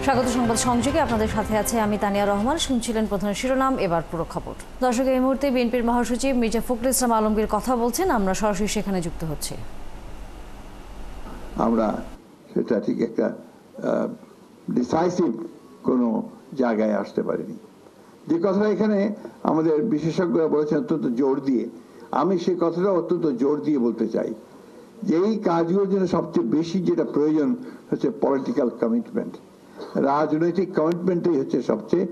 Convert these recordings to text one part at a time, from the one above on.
স্বাগত সংবাদ সংযোগে আপনাদের সাথে আছে আমি তানিয়া রহমান। শুনছিলেন প্রধান শিরোনাম, এবার পুরো খবর। দর্শক, এই মুহূর্তে বিএনপির মহাসচিব মির্জা ফখরুল ইসলাম আলমগীর কথা বলছেন, আমরা সরাসরি সেখানে যুক্ত হচ্ছি। আমরা সেটা ঠিক একটা ডিসাইসিভ কোনো জায়গায় আসতে পারিনি। যে কথাটা এখানে আমাদের বিশেষজ্ঞরা বলেছেন অত্যন্ত জোর দিয়ে, আমি সেই কথাটা অত্যন্ত জোর দিয়ে বলতে চাই যে এই কাজগুলোর জন্য সবচেয়ে বেশি যেটা প্রয়োজন হচ্ছে পলিটিক্যাল কমিটমেন্ট। রাজনৈতিক কমিটমেন্টই হচ্ছে সবচেয়ে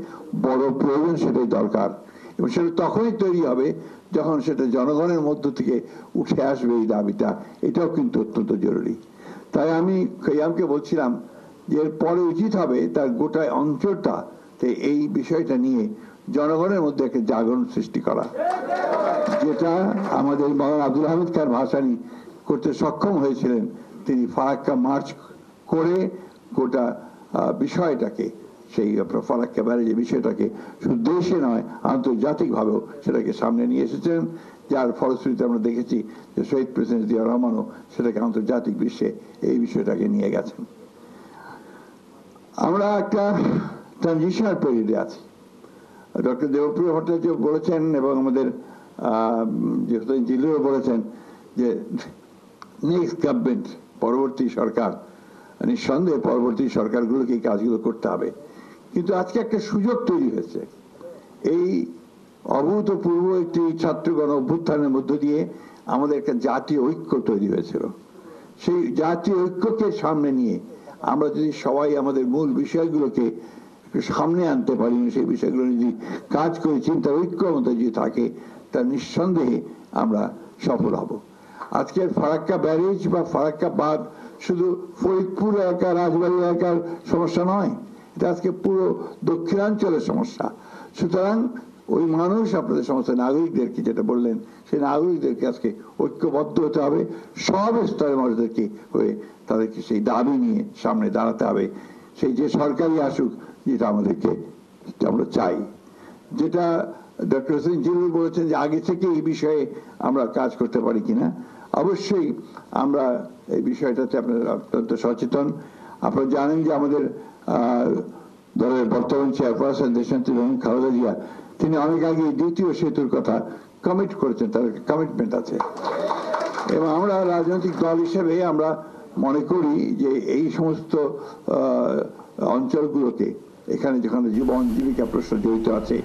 বড় প্রয়োজন, সেটাই দরকার। এবং সেটা তখনই তৈরি হবে যখন সেটা জনগণের মধ্য থেকে উঠে আসবে এই দাবিটা। এটাও কিন্তু অত্যন্ত জরুরি। তাই আমি খৈয়ামকে বলছিলাম যে এরপরে উচিত হবে তার গোটা অঞ্চলটা এই বিষয়টা নিয়ে জনগণের মধ্যে একটা জাগরণ সৃষ্টি করা, যেটা আমাদের মৌলানা আব্দুল হামিদ খান ভাসানী করতে সক্ষম হয়েছিলেন। তিনি ফারাক্কা মার্চ করে গোটা বিষয়টাকে, সেই ফারাক্কা ব্যারেজের বিষয়টাকে শুধু দেশে নয় আন্তর্জাতিকভাবেও সেটাকে সামনে নিয়ে এসেছেন, যার ফলশ্রুতিতে আমরা দেখেছি যে শহীদ প্রেসিডেন্ট জিয়া রহমানও সেটাকে আন্তর্জাতিক বিশ্বে এই বিষয়টাকে নিয়ে গেছেন। আমরা একটা ট্রানজিশনাল পিরিয়ডে আছি। ডক্টর দেবপ্রিয় ভট্টাচার্য বলেছেন এবং আমাদের জিল্লুরও বলেছেন যে নেক্সট গভর্নমেন্ট, পরবর্তী সরকার, নিঃসন্দেহে পরবর্তী সরকারগুলোকে এই কাজগুলো করতে হবে। কিন্তু আজকে একটা সুযোগ তৈরি হয়েছে। এই অভূতপূর্ব একটি ছাত্রগণ অভ্যুত্থানের মধ্য দিয়ে আমাদের একটা জাতীয় ঐক্য তৈরি হয়েছিল। সেই জাতীয় ঐক্যকে সামনে নিয়ে আমরা যদি সবাই আমাদের মূল বিষয়গুলোকে সামনে আনতে পারি, সেই বিষয়গুলো যদি কাজ করি, চিন্তার ঐক্য মতো যদি থাকে, তা নিঃসন্দেহে আমরা সফল হব। আজকের ফারাক্কা ব্যারেজ বা ফারাক্কা বাঁধ শুধু ফরিদপুর এলাকা, রাজবাড়ী এলাকার সমস্যা নয়, এটা আজকে পুরো দক্ষিণাঞ্চলের সমস্যা। সুতরাং ওই মানুষ, আপনাদের সমস্ত নাগরিকদেরকে যেটা বললেন, সেই নাগরিকদেরকে আজকে ঐক্যবদ্ধ হতে হবে, সব স্তরের মানুষদেরকে হয়ে তাদেরকে সেই দাবি নিয়ে সামনে দাঁড়াতে হবে। সেই যে সরকারই আসুক, যেটা আমাদেরকে আমরা চাই। যেটা ডক্টর হোসেন জিল্লুর বলেছেন যে আগে থেকে এই বিষয়ে আমরা কাজ করতে পারি কিনা, অবশ্যই আমরা এই বিষয়টাতে আপনারা অত্যন্ত সচেতন। আপনারা জানেন যে আমাদের দলের বর্তমান চেয়ারপারসন দেশনেত্রী বেগম খালেদা জিয়া, তিনি অনেক আগে দ্বিতীয় সেতুর কথা কমিট করেছেন, তার কমিটমেন্ট আছে। এবং আমরা রাজনৈতিক দল হিসেবে আমরা মনে করি যে এই সমস্ত অঞ্চলগুলোকে, এখানে যেখানে জীবন জীবিকা প্রশ্ন জড়িত আছে,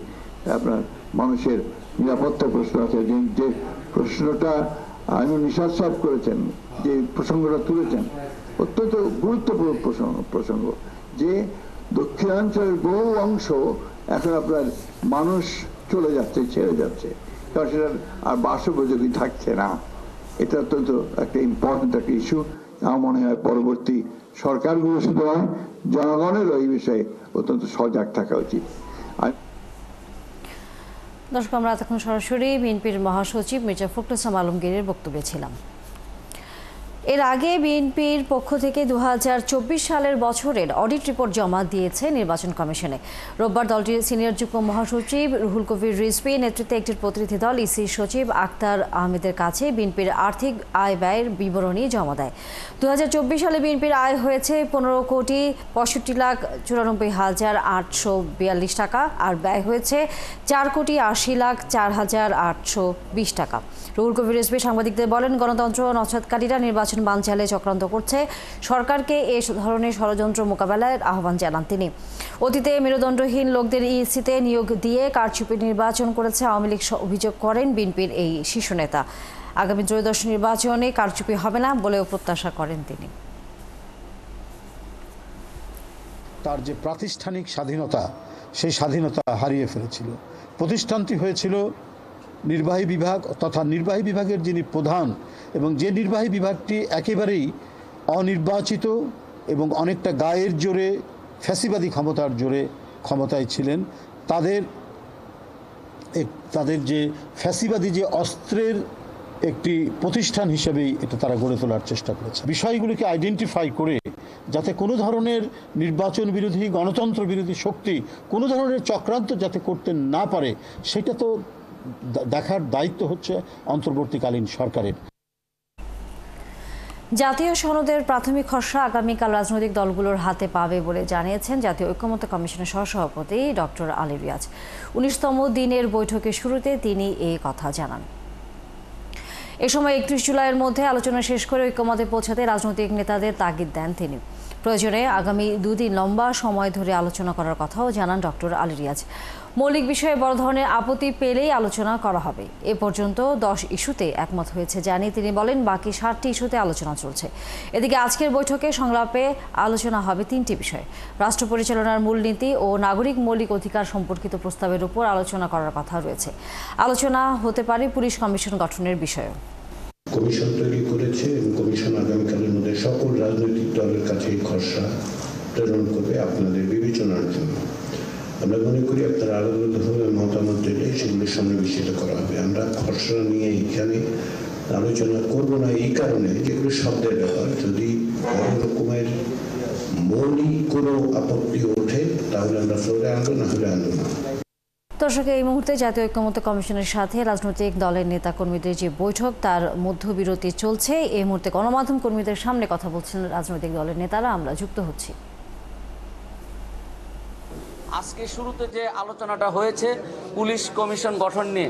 আপনার মানুষের নিরাপত্তা প্রশ্ন আছে, যে প্রশ্নটা আইনুল নিশাত সাহেব করেছেন, যে প্রসঙ্গটা তুলেছেন, অত্যন্ত গুরুত্বপূর্ণ প্রসঙ্গ যে দক্ষিণাঞ্চলের বহু অংশ এখন আপনার মানুষ চলে যাচ্ছে, ছেড়ে যাচ্ছে, কারণ সেটা আর বাসোপযোগী থাকছে না। এটা অত্যন্ত একটা ইম্পর্টেন্ট একটা ইস্যু। আমার মনে হয় পরবর্তী সরকারগুলো শুধু নয়, জনগণের এই বিষয়ে অত্যন্ত সজাগ থাকা উচিত। দর্শক, আমরা এতক্ষণ সরাসরি বিএনপির মহাসচিব মির্জা ফখরুল ইসলাম আলমগীরের বক্তব্যে ছিলাম। এর আগে বিএনপির পক্ষ থেকে 2024 সালের বছরের অডিট রিপোর্ট জমা দিয়েছে নির্বাচন কমিশনে। রোববার দলটির সিনিয়র যুগ্ম মহাসচিব রুহুল কবির রিজভী নেতৃত্বে একটি প্রতিনিধি দল ইসি সচিব আক্তার আহমেদের কাছে বিএনপির আর্থিক আয় ব্যয়ের বিবরণী জমা দেয়। 2024 সালে বিএনপির আয় হয়েছে 15,94,842 টাকা, আর ব্যয় হয়েছে 4,80,04,820 টাকা। রুহুল কবির রিজভী সাংবাদিকদের বলেন, গণতন্ত্র নস্যাৎকারীরা নির্বাচন বানচালে চক্রান্ত করছে। সরকারকে এ ধরনের ষড়যন্ত্র মোকাবেলার আহ্বান জানান তিনি। অতীতে মেরুদণ্ডহীন লোকদের ইসিতে নিয়োগ দিয়ে কারচুপি নির্বাচন করেছে আওয়ামী লীগ অভিযোগ করেন বিএনপির এই শীর্ষ নেতা। আগামী ত্রয়োদশ নির্বাচনে কারচুপি হবে না বলেও প্রত্যাশা করেন তিনি। তার যে প্রাতিষ্ঠানিক স্বাধীনতা, সেই স্বাধীনতা হারিয়ে ফেলেছিল। প্রতিষ্ঠানটি হয়েছিল নির্বাহী বিভাগ তথা নির্বাহী বিভাগের যিনি প্রধান, এবং যে নির্বাহী বিভাগটি একেবারেই অনির্বাচিত এবং অনেকটা গায়ের জোরে ফ্যাসিবাদী ক্ষমতার জোরে ক্ষমতায় ছিলেন, তাদের যে ফ্যাসিবাদী যে অস্ত্রের একটি প্রতিষ্ঠান হিসেবেই এটা তারা গড়ে তোলার চেষ্টা করেছে। বিষয়গুলিকে আইডেন্টিফাই করে যাতে কোনো ধরনের নির্বাচন বিরোধী, গণতন্ত্র বিরোধী শক্তি কোনো ধরনের চক্রান্ত যাতে করতে না পারে, সেটা তো দেখার দায়িত্ব হচ্ছে অন্তর্বর্তীকালীন সরকারের। জাতীয় সনদের প্রাথমিক খসড়া আগামীকাল রাজনৈতিক দলগুলোর হাতে পাবে বলে জানিয়েছেন জাতীয় ঐক্যমত্য কমিশনের সহসভাপতি ডক্টর আলী রিয়াজ। 19তম দিনের বৈঠকের শুরুতে তিনি এই কথা জানান। এ সময় 31 জুলাইয়ের মধ্যে আলোচনা শেষ করে ঐক্যমতে পৌঁছাতে রাজনৈতিক নেতাদের তাগিদ দেন তিনি। প্রয়োজনে আগামী 2 দিন লম্বা সময় ধরে আলোচনা করার কথাও জানান ডক্টর আলী রিয়াজ। মৌলিক বিষয়ে বড় ধরনের আপত্তি পেলেই আলোচনা করা হবে। এ পর্যন্ত 10 ইস্যুতে একমত হয়েছে জানিয়ে তিনি বলেন, বাকি 7টি ইস্যুতে আলোচনা চলছে। এদিকে আজকের বৈঠকে সংলাপে আলোচনা হবে 3টি বিষয়। রাষ্ট্র পরিচালনার মূলনীতি ও নাগরিক মৌলিক অধিকার সম্পর্কিত প্রস্তাবের উপর আলোচনা করার কথা রয়েছে। আলোচনা হতে পারে পুলিশ কমিশন গঠনের বিষয়েও। কমিশন তৈরি করেছে এবং কমিশন আগামীকালের মধ্যে সকল রাজনৈতিক দলের কাছে এই খসড়া প্রেরণ করবে আপনাদের বিবেচনার জন্য। আমরা মনে করি আপনারা আলাদাভাবে মতামত দিলে সেগুলোর সামনে বিস্তৃত করা হবে। আমরা খসড়া নিয়ে এখানে আলোচনা করব না এই কারণে যেগুলো শব্দের ব্যাপার। যদি কোনো রকমের মৌলিক কোনো আপত্তি ওঠে তাহলে আমরা ফ্লোরে আনবো, না হলে আনবো না। দর্শক, এই মুহূর্তে জাতীয় ঐক্যমত্য কমিশনের সাথে রাজনৈতিক দলের নেতা কর্মীদের যে বৈঠক তার মধ্যবিরতি চলছে। এই মুহূর্তে গণমাধ্যম কর্মীদের সামনে কথা বলছেন রাজনৈতিক দলের নেতারা। আমরা যুক্ত হচ্ছি। আজকে শুরুতে যে আলোচনাটা হয়েছে পুলিশ কমিশন গঠন নিয়ে,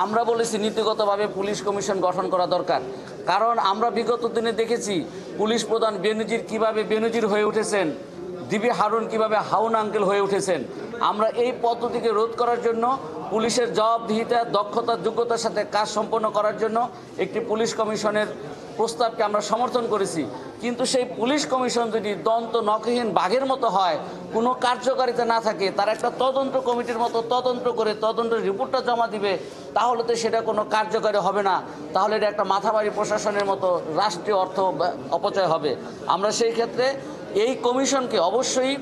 আমরা বলেছি নীতিগতভাবে পুলিশ কমিশন গঠন করা দরকার। কারণ আমরা বিগত দিনে দেখেছি পুলিশ প্রধান বেনজির কিভাবে বেনজির হয়ে উঠেছেন, ডিবি হারুন কিভাবে হাউন আঙ্কেল হয়ে উঠেছেন। আমরা এই পদ্ধতিকে রোধ করার জন্য পুলিশের জবাবদিহিতা, দক্ষতা, যোগ্যতার সাথে কাজ সম্পন্ন করার জন্য একটি পুলিশ কমিশনের প্রস্তাবকে আমরা সমর্থন করেছি। কিন্তু সেই পুলিশ কমিশন যদি দন্ত নখহীন বাঘের মতো হয়, কোনো কার্যকারিতা না থাকে, তার একটা তদন্ত কমিটির মতো তদন্ত করে তদন্তের রিপোর্টটা জমা দিবে, তাহলে তো সেটা কোনো কার্যকারী হবে না। তাহলে এটা একটা মাথাবাড়ি প্রশাসনের মতো রাষ্ট্রীয় অর্থ অপচয় হবে। আমরা সেই ক্ষেত্রে এই কমিশনকে অবশ্যই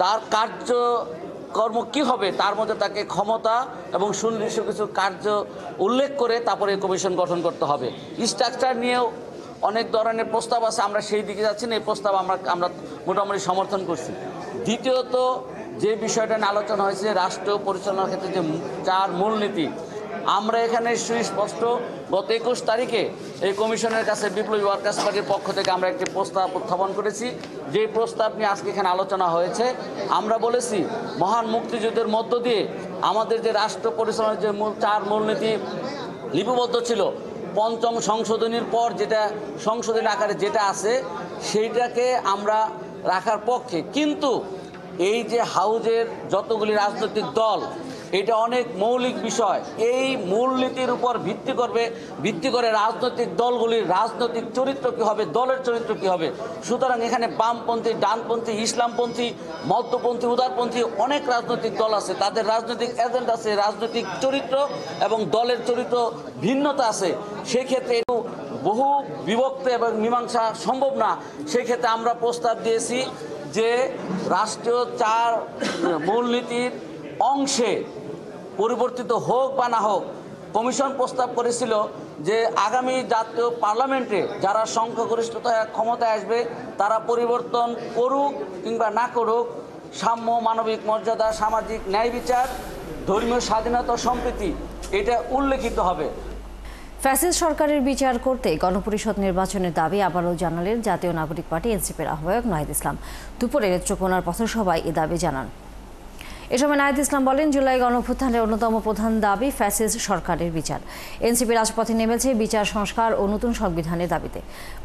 তার কার্যকর্ম কি হবে তার মধ্যে তাকে ক্ষমতা এবং সুনির্দিষ্ট কিছু কার্য উল্লেখ করে তারপরে এই কমিশন গঠন করতে হবে। স্ট্রাকচার নিয়েও অনেক ধরনের প্রস্তাব আছে, আমরা সেই দিকে যাচ্ছি না। এই প্রস্তাব আমরা মোটামুটি সমর্থন করছি। দ্বিতীয়ত যে বিষয়টা নিয়ে আলোচনা হয়েছে রাষ্ট্র পরিচালনার ক্ষেত্রে যে 4 মূলনীতি, আমরা এখানে সুস্পষ্ট গত 21 তারিখে এই কমিশনের কাছে বিপ্লবী ওয়ার্কার্স পার্টির পক্ষ থেকে আমরা একটি প্রস্তাব উত্থাপন করেছি। যে প্রস্তাব নিয়ে আজকে এখানে আলোচনা হয়েছে, আমরা বলেছি মহান মুক্তিযুদ্ধের মধ্য দিয়ে আমাদের যে রাষ্ট্র পরিচালনার যে 4 মূলনীতি লিপিবদ্ধ ছিল, 5ম সংশোধনীর পর যেটা সংশোধনী আকারে যেটা আছে সেইটাকে আমরা রাখার পক্ষে। কিন্তু এই যে হাউজের যতগুলি রাজনৈতিক দল, এটা অনেক মৌলিক বিষয়। এই মূলনীতির উপর ভিত্তি করে রাজনৈতিক দলগুলির রাজনৈতিক চরিত্র কী হবে, দলের চরিত্র কী হবে। সুতরাং এখানে বামপন্থী, ডানপন্থী, ইসলামপন্থী, মধ্যপন্থী, উদারপন্থী অনেক রাজনৈতিক দল আছে। তাদের রাজনৈতিক এজেন্ডা আছে, রাজনৈতিক চরিত্র এবং দলের চরিত্র ভিন্নতা আছে। সেক্ষেত্রে বহু বিভক্ত এবং মীমাংসা সম্ভব না। সেক্ষেত্রে আমরা প্রস্তাব দিয়েছি যে রাষ্ট্রীয় 4 মূলনীতির অংশে পরিবর্তিত হোক বা না হোক, কমিশন প্রস্তাব করেছিল যে আগামী জাতীয় পার্লামেন্টে যারা সংখ্যাগরিষ্ঠতা ক্ষমতায় আসবে তারা পরিবর্তন করুক কিংবা না করুক, সাম্য, মানবিক মর্যাদা, সামাজিক ন্যায় বিচার, ধর্মীয় স্বাধীনতা, সম্প্রীতি, এটা উল্লেখিত হবে। ফ্যাসিস্ট সরকারের বিচার করতে গণপরিষদ নির্বাচনের দাবি আবারও জানালেন জাতীয় নাগরিক পার্টি এনসিপির আহ্বায়ক নাহিদ ইসলাম। দুপুরে নেত্রকোনার পথসভায় এ দাবি জানান। এ সময় নাহিদ ইসলাম বলেন, জুলাই গণঅভ্যুত্থানের অন্যতম প্রধান দাবি ফ্যাসিস্ট সরকারের বিচার। এনসিপি রাজপথে নেমেছে বিচার সংস্কার ও নতুন সংবিধানের দাবিতে।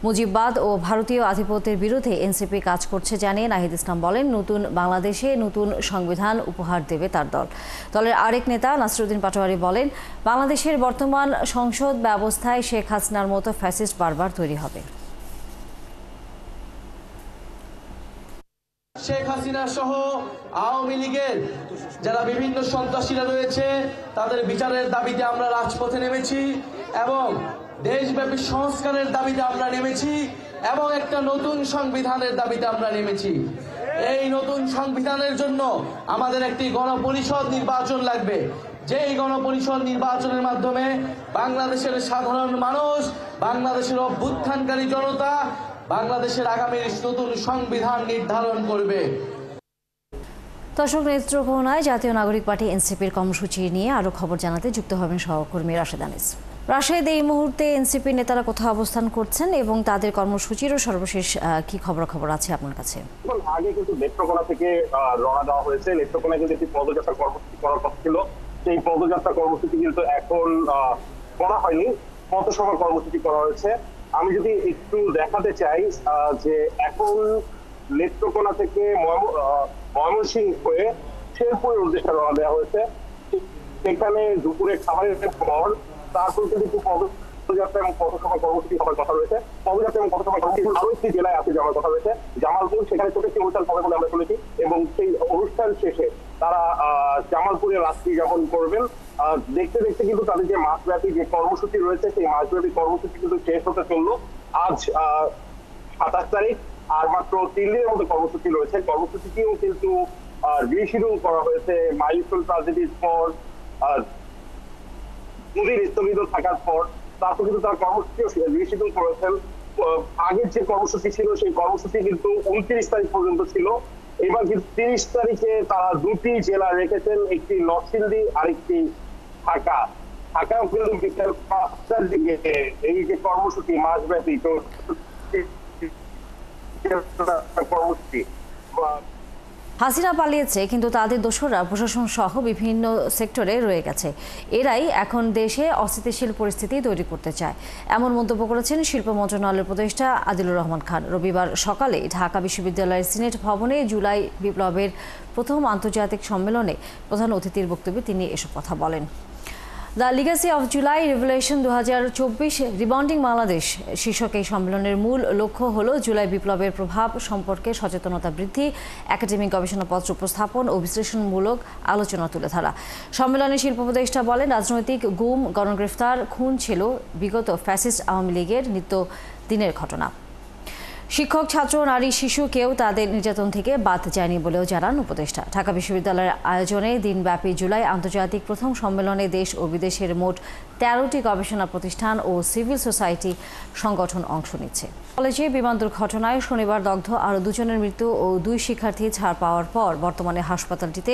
মুজিববাদ ও ভারতীয় আধিপত্যের বিরুদ্ধে এনসিপি কাজ করছে জানিয়ে নাহিদ ইসলাম বলেন, নতুন বাংলাদেশে নতুন সংবিধান উপহার দেবে তার দল। দলের আরেক নেতা নাসিরউদ্দিন পাটোয়ারি বলেন, বাংলাদেশের বর্তমান সংসদ ব্যবস্থায় শেখ হাসিনার মতো ফ্যাসিস্ট বারবার তৈরি হবে। শেখ হাসিনা সহ আওয়ামী লীগের যারা বিভিন্ন সন্ত্রাসীরা রয়েছে তাদের বিচারের দাবিতে আমরা রাজপথে নেমেছি এবং দেশব্যাপী সংস্কারের দাবিতে আমরা নেমেছি এবং একটা নতুন সংবিধানের দাবিতে আমরা নেমেছি। এই নতুন সংবিধানের জন্য আমাদের একটি গণপরিষদ নির্বাচন লাগবে। যেই গণপরিষদ নির্বাচনের মাধ্যমে বাংলাদেশের সাধারণ মানুষ, বাংলাদেশের অভ্যুত্থানকারী জনতা বাংলাদেশের আগামী নতুন সংবিধান নির্ধারণ করবে। দর্শক, নেত্রকোনায় জাতীয় নাগরিক পার্টি এনসিপির কর্মসূচি নিয়ে আরও খবর জানাতে যুক্ত হবেন সহকর্মী রাশেদ আনিস। রাজশাহীতে এই মুহূর্তে এনসিপি নেতারা কোথাও অবস্থান করছেন এবং তাদের কর্মসূচিরও সর্বশেষ কি খবরাখবর আছে আপনার কাছে? আগে কিন্তু নেত্রকোনা থেকে রওনা দেওয়া হয়েছে। নেত্রকোনায় কিন্তু একটি পদযাত্রা কর্মসূচি করার কথা ছিল, সেই পদযাত্রা কর্মসূচি কিন্তু এখন করা হয়নি, পথসভা কর্মসূচি করা হয়েছে। আমি যদি একটু দেখাতে চাই যে এখন নেত্রকোনা থেকে ময়মনসিংহ হয়ে শেরপুরের উদ্দেশ্যে রওনা দেওয়া হয়েছে। সেখানে দুপুরে খাবারের পর তারপর কিন্তু পদযাত্রা এবং পথসভা কর্মসূচি হওয়ার কথা রয়েছে। পদযাত্রা এবং পথসভা কর্মসূচি আরো একটি জেলায় আছে যাওয়ার কথা রয়েছে, জামালপুর। সেখানে ছোট একটি অনুষ্ঠান হবে বলে আমরা শুনেছি এবং সেই অনুষ্ঠান শেষে তারা জামালপুরে রাত্রি যাপন করবেন। দেখতে দেখতে কিন্তু তাদের যে মাসব্যাপী যে কর্মসূচি রয়েছে সেই মাসব্যাপী কর্মসূচি কিন্তু শেষ হতে চললো। আজ 27 তারিখ, আর মাত্র 3 দিনের মতো কর্মসূচি রয়েছে। কর্মসূচিটিও কিন্তু রিশিডিউল করা হয়েছে মাইলস্টোন ট্রাজেডির পর, দুদিন স্থগিত থাকার পর। তারপর কিন্তু তার কর্মসূচিও রিশিডিউল করেছেন। আগের যে কর্মসূচি ছিল সেই কর্মসূচি কিন্তু 29 তারিখ পর্যন্ত ছিল। এবার কিন্তু 30 তারিখে তারা দুটি জেলা রেখেছেন, একটি নরসিংদী আরেকটি ঢাকা। ঢাকাও কিন্তু বিকেল 5টার দিকে এই যে কর্মসূচি মাসব্যাপী কর্মসূচি। হাসিনা পালিয়েছে কিন্তু তাদের দোসররা প্রশাসন সহ বিভিন্ন সেক্টরে রয়ে গেছে। এরাই এখন দেশে অস্থিতিশীল পরিস্থিতি তৈরি করতে চায়, এমন মন্তব্য করেছেন শিল্প মন্ত্রণালয়ের উপদেষ্টা আদিলুর রহমান খান। রবিবার সকালে ঢাকা বিশ্ববিদ্যালয়ের সিনেট ভবনে জুলাই বিপ্লবের প্রথম আন্তর্জাতিক সম্মেলনে প্রধান অতিথির বক্তব্যে তিনি এসব কথা বলেন। The Legacy of July revolution 2024 রিবাউন্ডিং Bangladesh শীর্ষক এই সম্মেলনের মূল লক্ষ্য হল জুলাই বিপ্লবের প্রভাব সম্পর্কে সচেতনতা বৃদ্ধি, একাডেমিক গবেষণাপত্র উপস্থাপন ও বিশ্লেষণমূলক আলোচনা তুলে ধরা। সম্মেলনে শিল্প উপদেষ্টা বলেন, রাজনৈতিক গুম, গণগ্রেফতার, খুন ছিল বিগত ফ্যাসিস্ট আওয়ামী লীগের নিত্যদিনের ঘটনা। শিক্ষক, ছাত্র, নারী, শিশু কেউ তাদের নির্যাতন থেকে বাদ যায়নি বলেও জানান উপদেষ্টা। ঢাকা বিশ্ববিদ্যালয়ের আয়োজনে দিনব্যাপী জুলাই আন্তর্জাতিক প্রথম সম্মেলনে দেশ ও বিদেশের মোট 13টি গবেষণা প্রতিষ্ঠান ও সিভিল সোসাইটি সংগঠন অংশ নিচ্ছে। কলেজে বিমান দুর্ঘটনায় শনিবার দগ্ধ আরও 2 জনের মৃত্যু ও 2 শিক্ষার্থী ছাড় পাওয়ার পর বর্তমানে হাসপাতালটিতে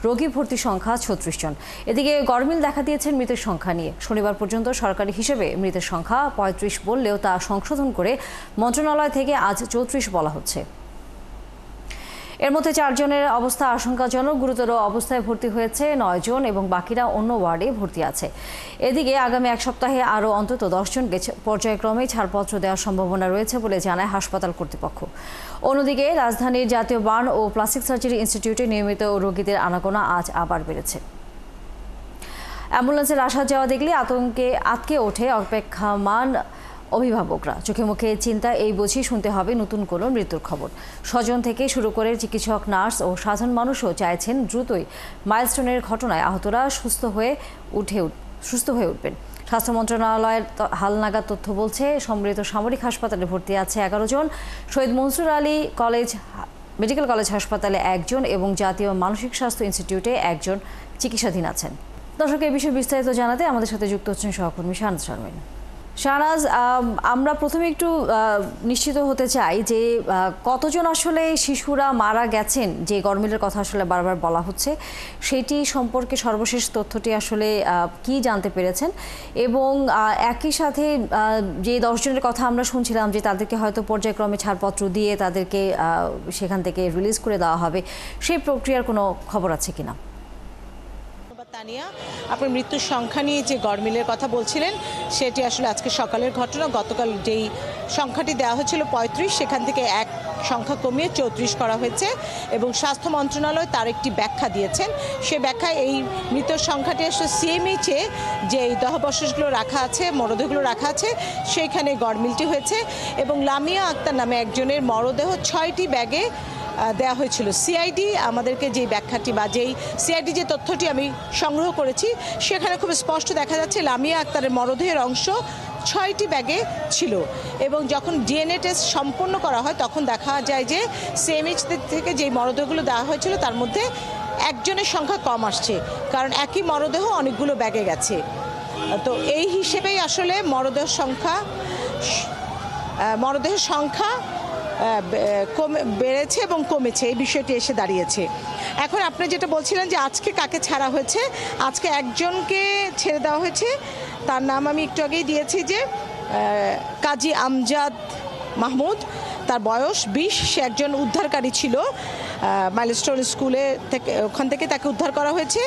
রোগী ভর্তির সংখ্যা 36 জন। এদিকে গরমিল দেখা দিয়েছেন মৃতের সংখ্যা নিয়ে। শনিবার পর্যন্ত সরকারি হিসেবে মৃতের সংখ্যা 35 বললেও তা সংশোধন করে মন্ত্রণালয় থেকে আজ 34 বলা হচ্ছে। এর মধ্যে 4 জনের অবস্থা আশঙ্কাজনক, গুরুতর অবস্থায় ভর্তি হয়েছে 9 জন এবং বাকিরা অন্য ওয়ার্ডে ভর্তি আছে। এদিকে আগামী 1 সপ্তাহে আরও অন্তত 10 জনকে পর্যায়ক্রমে ছাড়পত্র দেওয়ার সম্ভাবনা রয়েছে বলে জানায় হাসপাতাল কর্তৃপক্ষ। অন্যদিকে রাজধানীর জাতীয় বার্ন ও প্লাস্টিক সার্জারি ইনস্টিটিউটে নিয়মিত রোগীদের আনাগোনা আজ আবার বেড়েছে। অ্যাম্বুলেন্সের আসা যাওয়া দেখলে আতঙ্কে আটকে ওঠে অপেক্ষামান অভিভাবকরা। চোখে মুখে চিন্তা এই বুঝি শুনতে হবে নতুন কোনো মৃত্যুর খবর। স্বজন থেকে শুরু করে চিকিৎসক, নার্স ও সাধারণ মানুষও চাইছেন দ্রুতই মাইলস্টোনের ঘটনায় আহতরা সুস্থ হয়ে উঠবেন। স্বাস্থ্য মন্ত্রণালয়ের হালনাগাদ তথ্য বলছে, সম্মিলিত সামরিক হাসপাতালে ভর্তি আছে 11 জন, শহীদ মনসুর আলী মেডিকেল কলেজ হাসপাতালে 1 জন এবং জাতীয় মানসিক স্বাস্থ্য ইনস্টিটিউটে 1 জন চিকিৎসাধীন আছেন। দর্শক, এই বিষয়ে বিস্তারিত জানাতে আমাদের সাথে যুক্ত হচ্ছেন সহকর্মী শাহনাজ শারমিন। শাহনাজ, আমরা প্রথমে একটু নিশ্চিত হতে চাই যে কতজন আসলে শিশুরা মারা গেছেন, যে গরমিলের কথা আসলে বারবার বলা হচ্ছে, সেটি সম্পর্কে সর্বশেষ তথ্যটি আসলে কি জানতে পেরেছেন, এবং একই সাথে যে 10 জনের কথা আমরা শুনছিলাম যে তাদেরকে হয়তো পর্যায়ক্রমে ছাড়পত্র দিয়ে তাদেরকে সেখান থেকে রিলিজ করে দেওয়া হবে, সেই প্রক্রিয়ার কোনো খবর আছে কিনা? তানিয়া, আপনার মৃত্যুর সংখ্যা নিয়ে যে গরমিলের কথা বলছিলেন সেটি আসলে আজকে সকালের ঘটনা। গতকাল যেই সংখ্যাটি দেওয়া হয়েছিল 35, সেখান থেকে 1 সংখ্যা কমিয়ে 34 করা হয়েছে এবং স্বাস্থ্য মন্ত্রণালয় তার একটি ব্যাখ্যা দিয়েছেন। সে ব্যাখ্যায় এই মৃত্যুর সংখ্যাটি আসলে সিএমএইচে যে দেহাবশেষগুলো রাখা আছে, মরদেহগুলো রাখা আছে, সেইখানে গরমিলটি হয়েছে এবং লামিয়া আক্তার নামে একজনের মরদেহ 6টি ব্যাগে দেওয়া হয়েছিল। সিআইডি আমাদেরকে যে ব্যাখ্যাটি বা যেই সিআইডি যে তথ্যটি আমি সংগ্রহ করেছি সেখানে খুব স্পষ্ট দেখা যাচ্ছে লামিয়া আক্তারের মরদেহের অংশ 6টি ব্যাগে ছিল এবং যখন ডিএনএ টেস্ট সম্পন্ন করা হয় তখন দেখা যায় যে সিএমএইচ থেকে যেই মরদেহগুলো দেওয়া হয়েছিল তার মধ্যে 1 জনের সংখ্যা কম আসছে, কারণ একই মরদেহ অনেকগুলো ব্যাগে গেছে। তো এই হিসেবেই আসলে মরদেহের সংখ্যা বেড়েছে এবং কমেছে, এই বিষয়টি এসে দাঁড়িয়েছে। এখন আপনি যেটা বলছিলেন যে আজকে কাকে ছাড়া হয়েছে, আজকে একজনকে ছেড়ে দেওয়া হয়েছে, তার নাম আমি একটু আগেই দিয়েছি যে কাজী আমজাদ মাহমুদ। তার বয়স 20, সে একজন উদ্ধারকারী ছিল। মাইলস্টোন স্কুলে থেকে, ওখান থেকে তাকে উদ্ধার করা হয়েছে।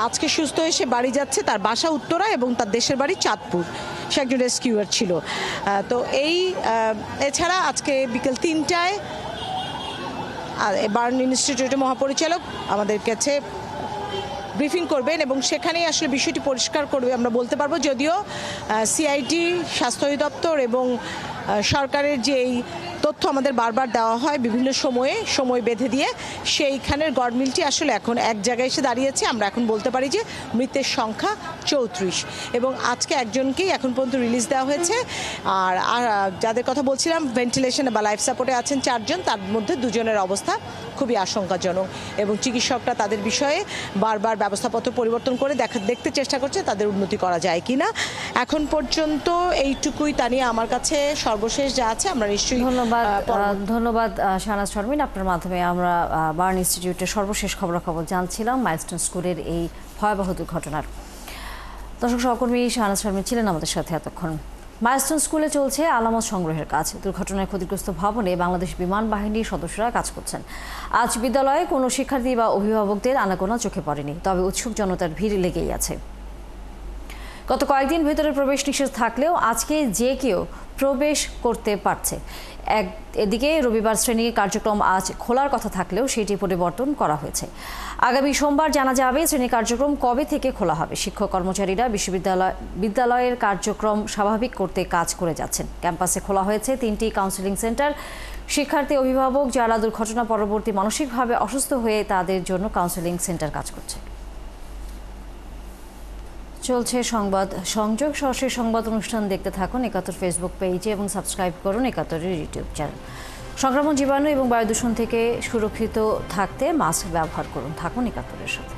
আজকে সুস্থ হয়ে সে বাড়ি যাচ্ছে। তার বাসা উত্তরা এবং তার দেশের বাড়ি চাঁদপুর। সে একজন রেস্কিউয়ার ছিল। তো এছাড়া আজকে বিকেল 3টায় বার্ন ইনস্টিটিউটের মহাপরিচালক আমাদের কাছে ব্রিফিং করবেন এবং সেখানেই আসলে বিষয়টি পরিষ্কার করবে আমরা বলতে পারবো। যদিও সিআইডি, স্বাস্থ্য অধিদপ্তর এবং সরকারের যে এই তথ্য আমাদের বারবার দেওয়া হয় বিভিন্ন সময় বেঁধে দিয়ে, সেইখানের গড়মিলটি আসলে এখন এক জায়গায় এসে দাঁড়িয়েছে। আমরা এখন বলতে পারি যে মৃতের সংখ্যা 34 এবং আজকে একজনকেই এখন পর্যন্ত রিলিজ দেওয়া হয়েছে। আর যাদের কথা বলছিলাম ভেন্টিলেশনে বা লাইফ সাপোর্টে আছেন 4 জন, তার মধ্যে 2 জনের অবস্থা খুবই আশঙ্কাজনক এবং চিকিৎসকরা তাদের বিষয়ে বারবার ব্যবস্থাপত্র পরিবর্তন করে দেখতে চেষ্টা করছে তাদের উন্নতি করা যায় কিনা। এখন পর্যন্ত এইটুকুই তা নিয়ে আমার কাছে সর্বশেষ যা আছে। আমরা নিশ্চয়ই ধন্যবাদ শাহনাজ শর্মিন। আপনার মাধ্যমে আমরা বার্ন ইনস্টিটিউটের সর্বশেষ খবরাখবর জানছিলাম মাইলস্টোন স্কুলের এই ভয়াবহ দুর্ঘটনার। দর্শক সহকর্মী শাহনাজ শর্মিন ছিলেন আমাদের সাথে এতক্ষণ। মাইলস্টোন স্কুলে চলছে আলামত সংগ্রহের কাজ। দুর্ঘটনায় ক্ষতিগ্রস্ত ভবনে বাংলাদেশ বিমান বাহিনীর সদস্যরা কাজ করছেন। আজ বিদ্যালয়ে কোনো শিক্ষার্থী বা অভিভাবকদের আনাগোনা চোখে পড়েনি, তবে উৎসুক জনতার ভিড় লেগেই আছে। গত কয়েকদিন ভেতরে প্রবেশ নিষেধ থাকলেও আজকে যে কেউ প্রবেশ করতে পারছে। এদিকে রবিবার শ্রেণীর কার্যক্রম আজ খোলার কথা থাকলেও সেটি পরিবর্তন করা হয়েছে। আগামী সোমবার জানা যাবে শ্রেণী কার্যক্রম কবে থেকে খোলা হবে। শিক্ষক কর্মচারীরা বিদ্যালয়ের কার্যক্রম স্বাভাবিক করতে কাজ করে যাচ্ছেন। ক্যাম্পাসে খোলা হয়েছে 3টি কাউন্সেলিং সেন্টার। শিক্ষার্থী, অভিভাবক যারা দুর্ঘটনা পরবর্তী মানসিকভাবে অসুস্থ হয়ে তাদের জন্য কাউন্সেলিং সেন্টার কাজ করছে। চলছে সংবাদ সংযোগ। সরাসরি সংবাদ অনুষ্ঠান দেখতে থাকুন 71 ফেসবুক পেজে এবং সাবস্ক্রাইব করুন 71 ইউটিউব চ্যানেল। সংক্রমণ, জীবাণু এবং বায়ু দূষণ থেকে সুরক্ষিত থাকতে মাস্ক ব্যবহার করুন। থাকুন 71 এর সাথে।